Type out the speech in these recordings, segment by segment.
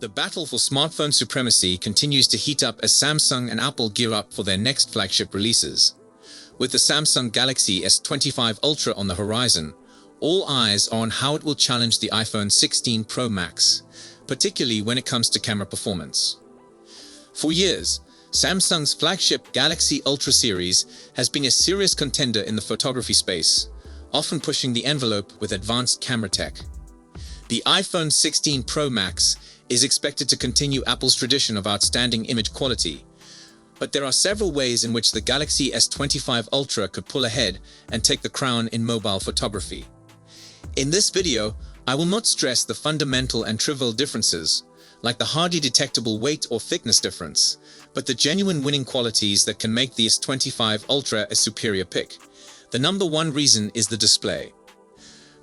The battle for smartphone supremacy continues to heat up as Samsung and Apple gear up for their next flagship releases. With the Samsung Galaxy S25 Ultra on the horizon, all eyes are on how it will challenge the iPhone 16 Pro Max, particularly when it comes to camera performance. For years, Samsung's flagship Galaxy Ultra series has been a serious contender in the photography space, often pushing the envelope with advanced camera tech. The iPhone 16 Pro Max is expected to continue Apple's tradition of outstanding image quality, but there are several ways in which the Galaxy S25 Ultra could pull ahead and take the crown in mobile photography. In this video, I will not stress the fundamental and trivial differences, like the hardly detectable weight or thickness difference, but the genuine winning qualities that can make the S25 Ultra a superior pick. The number one reason is the display.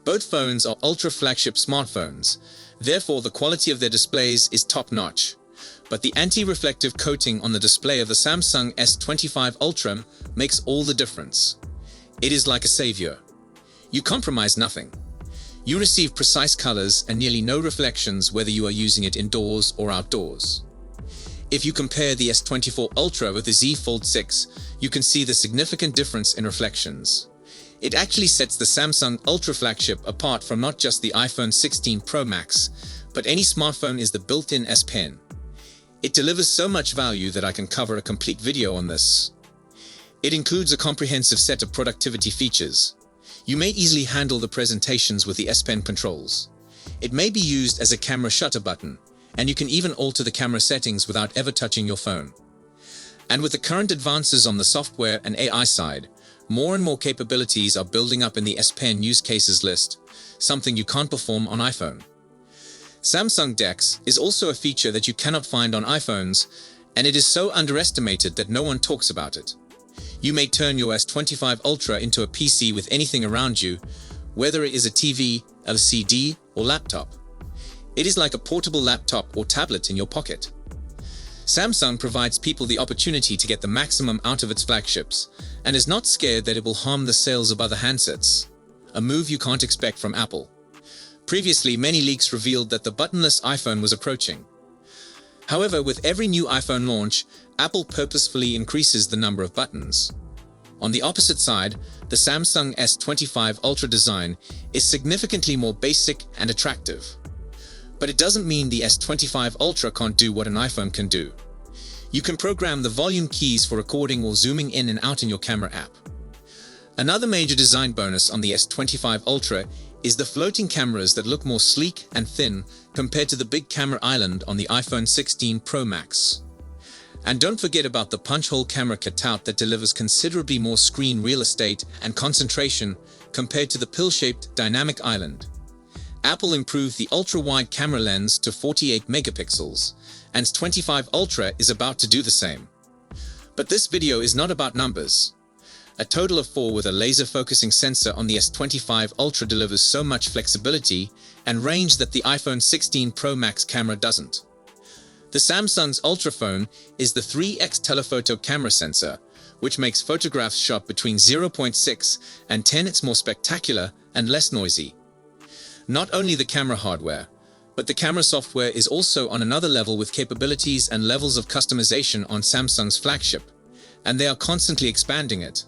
Both phones are ultra-flagship smartphones, therefore the quality of their displays is top-notch. But the anti-reflective coating on the display of the Samsung S25 Ultra makes all the difference. It is like a savior. You compromise nothing. You receive precise colors and nearly no reflections whether you are using it indoors or outdoors. If you compare the S24 Ultra with the Z Fold 6, you can see the significant difference in reflections. It actually sets the Samsung Ultra flagship apart from not just the iPhone 16 Pro Max, but any smartphone is the built-in S Pen. It delivers so much value that I can cover a complete video on this. It includes a comprehensive set of productivity features. You may easily handle the presentations with the S Pen controls. It may be used as a camera shutter button, and you can even alter the camera settings without ever touching your phone. And with the current advances on the software and AI side, more and more capabilities are building up in the S Pen use cases list, something you can't perform on iPhone. Samsung DeX is also a feature that you cannot find on iPhones, and it is so underestimated that no one talks about it. You may turn your S25 Ultra into a PC with anything around you, whether it is a TV, LCD, or laptop. It is like a portable laptop or tablet in your pocket. Samsung provides people the opportunity to get the maximum out of its flagships, and is not scared that it will harm the sales of other handsets, a move you can't expect from Apple. Previously, many leaks revealed that the buttonless iPhone was approaching. However, with every new iPhone launch, Apple purposefully increases the number of buttons. On the opposite side, the Samsung S25 Ultra design is significantly more basic and attractive. But it doesn't mean the S25 Ultra can't do what an iPhone can do. You can program the volume keys for recording or zooming in and out in your camera app. Another major design bonus on the S25 Ultra is the floating cameras that look more sleek and thin compared to the big camera island on the iPhone 16 Pro Max. And don't forget about the punch-hole camera cutout that delivers considerably more screen real estate and concentration compared to the pill-shaped dynamic island. Apple improved the ultra-wide camera lens to 48 megapixels, and S25 Ultra is about to do the same. But this video is not about numbers. A total of 4 with a laser focusing sensor on the S25 Ultra delivers so much flexibility and range that the iPhone 16 Pro Max camera doesn't. The Samsung's Ultra phone is the 3x telephoto camera sensor, which makes photographs shot between 0.6 and 10. It's more spectacular and less noisy. Not only the camera hardware, but the camera software is also on another level with capabilities and levels of customization on Samsung's flagship, and they are constantly expanding it.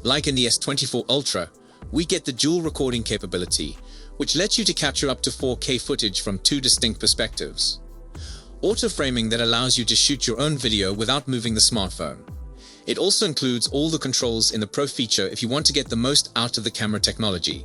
Like in the S24 Ultra, we get the dual recording capability, which lets you to capture up to 4K footage from 2 distinct perspectives. Auto-framing that allows you to shoot your own video without moving the smartphone. It also includes all the controls in the Pro feature if you want to get the most out of the camera technology.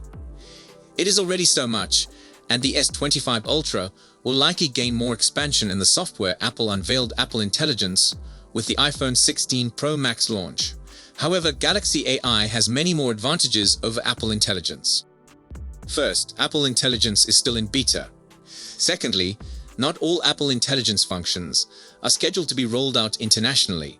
It is already so much, and the S25 Ultra will likely gain more expansion in the software. Apple unveiled Apple Intelligence with the iPhone 16 Pro Max launch. However, Galaxy AI has many more advantages over Apple Intelligence. First, Apple Intelligence is still in beta. Secondly, not all Apple Intelligence functions are scheduled to be rolled out internationally.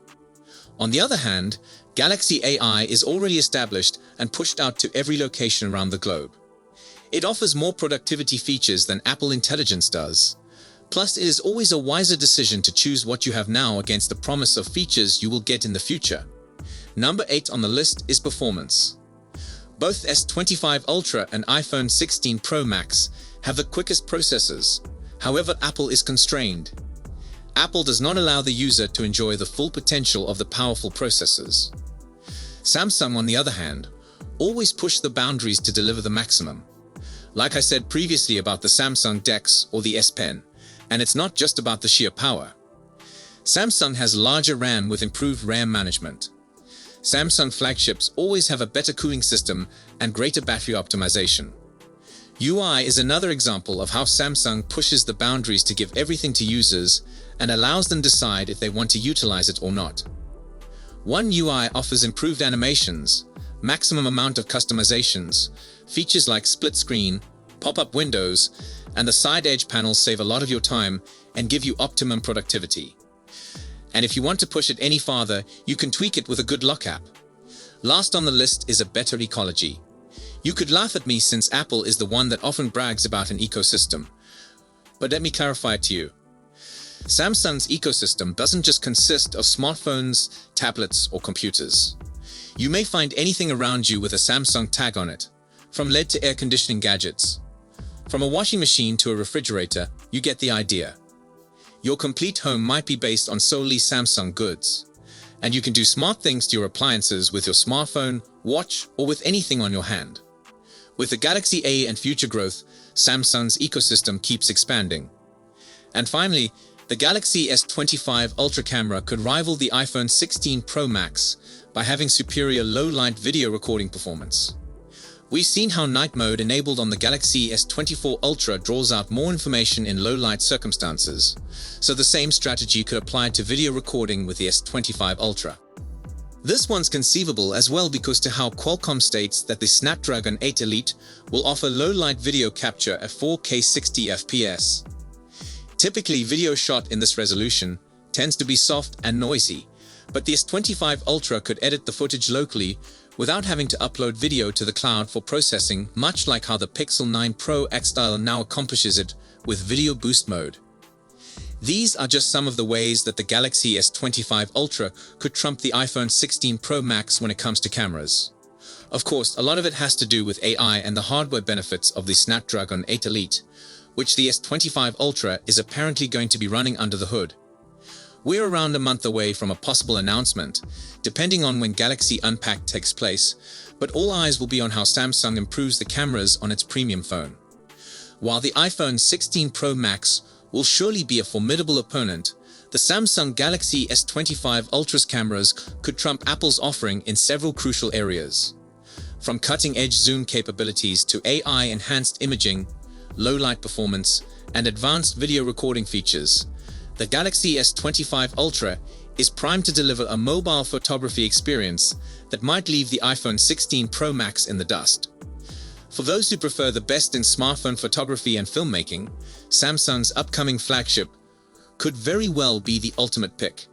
On the other hand, Galaxy AI is already established and pushed out to every location around the globe. It offers more productivity features than Apple Intelligence does. Plus, it is always a wiser decision to choose what you have now against the promise of features you will get in the future. Number 8 on the list is performance. Both S25 Ultra and iPhone 16 Pro Max have the quickest processors. However, Apple is constrained. Apple does not allow the user to enjoy the full potential of the powerful processors. Samsung, on the other hand, always push the boundaries to deliver the maximum. Like I said previously about the Samsung DeX or the S Pen, and it's not just about the sheer power. Samsung has larger RAM with improved RAM management. Samsung flagships always have a better cooling system and greater battery optimization. UI is another example of how Samsung pushes the boundaries to give everything to users and allows them to decide if they want to utilize it or not. One UI offers improved animations, maximum amount of customizations, features like split screen, pop-up windows, and the side edge panels save a lot of your time and give you optimum productivity. And if you want to push it any farther, you can tweak it with a good lock app. Last on the list is a better ecology. You could laugh at me since Apple is the one that often brags about an ecosystem. But let me clarify it to you. Samsung's ecosystem doesn't just consist of smartphones, tablets, or computers. You may find anything around you with a Samsung tag on it, from LED to air conditioning gadgets. From a washing machine to a refrigerator, you get the idea. Your complete home might be based on solely Samsung goods, and you can do smart things to your appliances with your smartphone, watch, or with anything on your hand. With the Galaxy A and future growth, Samsung's ecosystem keeps expanding. And finally, the Galaxy S25 Ultra camera could rival the iPhone 16 Pro Max by having superior low-light video recording performance. We've seen how night mode enabled on the Galaxy S24 Ultra draws out more information in low-light circumstances, so the same strategy could apply to video recording with the S25 Ultra. This one's conceivable as well because to how Qualcomm states that the Snapdragon 8 Elite will offer low-light video capture at 4K 60 FPS. Typically, video shot in this resolution tends to be soft and noisy, but the S25 Ultra could edit the footage locally without having to upload video to the cloud for processing, much like how the Pixel 9 Pro XL now accomplishes it with Video Boost mode. These are just some of the ways that the Galaxy S25 Ultra could trump the iPhone 16 Pro Max when it comes to cameras. Of course, a lot of it has to do with AI and the hardware benefits of the Snapdragon 8 Elite, which the S25 Ultra is apparently going to be running under the hood. We're around a month away from a possible announcement, depending on when Galaxy Unpacked takes place, but all eyes will be on how Samsung improves the cameras on its premium phone. While the iPhone 16 Pro Max will surely be a formidable opponent, the Samsung Galaxy S25 Ultra's cameras could trump Apple's offering in several crucial areas. From cutting-edge zoom capabilities to AI-enhanced imaging, low-light performance, and advanced video recording features, the Galaxy S25 Ultra is primed to deliver a mobile photography experience that might leave the iPhone 16 Pro Max in the dust. For those who prefer the best in smartphone photography and filmmaking, Samsung's upcoming flagship could very well be the ultimate pick.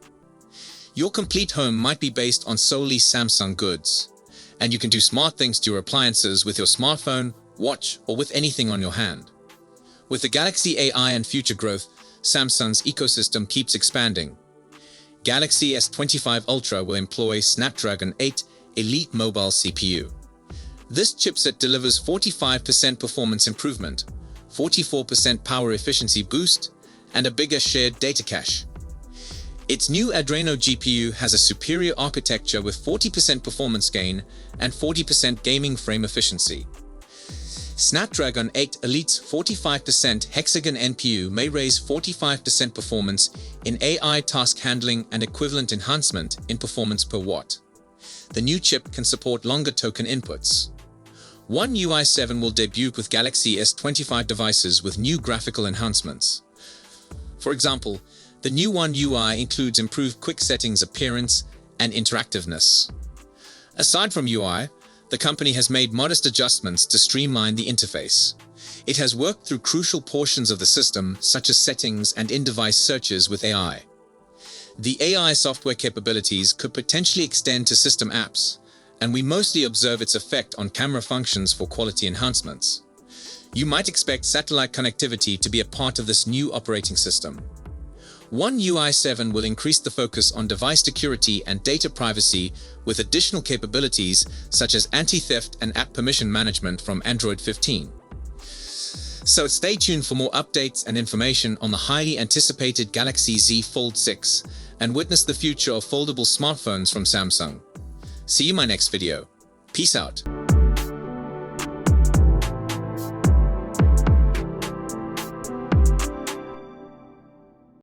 Your complete home might be based on solely Samsung goods, and you can do smart things to your appliances with your smartphone, watch, or with anything on your hand. With the Galaxy AI and future growth, Samsung's ecosystem keeps expanding. Galaxy S25 Ultra will employ Snapdragon 8 Elite Mobile CPU. This chipset delivers 45% performance improvement, 44% power efficiency boost, and a bigger shared data cache. Its new Adreno GPU has a superior architecture with 40% performance gain and 40% gaming frame efficiency. Snapdragon 8 Elite's 45% hexagon NPU may raise 45% performance in AI task handling and equivalent enhancement in performance per watt. The new chip can support longer token inputs. One UI 7 will debut with Galaxy S25 devices with new graphical enhancements. For example, the new One UI includes improved quick settings appearance and interactiveness. Aside from UI, the company has made modest adjustments to streamline the interface. It has worked through crucial portions of the system, such as settings and in-device searches with AI. The AI software capabilities could potentially extend to system apps, and we mostly observe its effect on camera functions for quality enhancements. You might expect satellite connectivity to be a part of this new operating system. One UI 7 will increase the focus on device security and data privacy with additional capabilities such as anti-theft and app permission management from Android 15. So stay tuned for more updates and information on the highly anticipated Galaxy Z Fold 6 and witness the future of foldable smartphones from Samsung. See you in my next video. Peace out.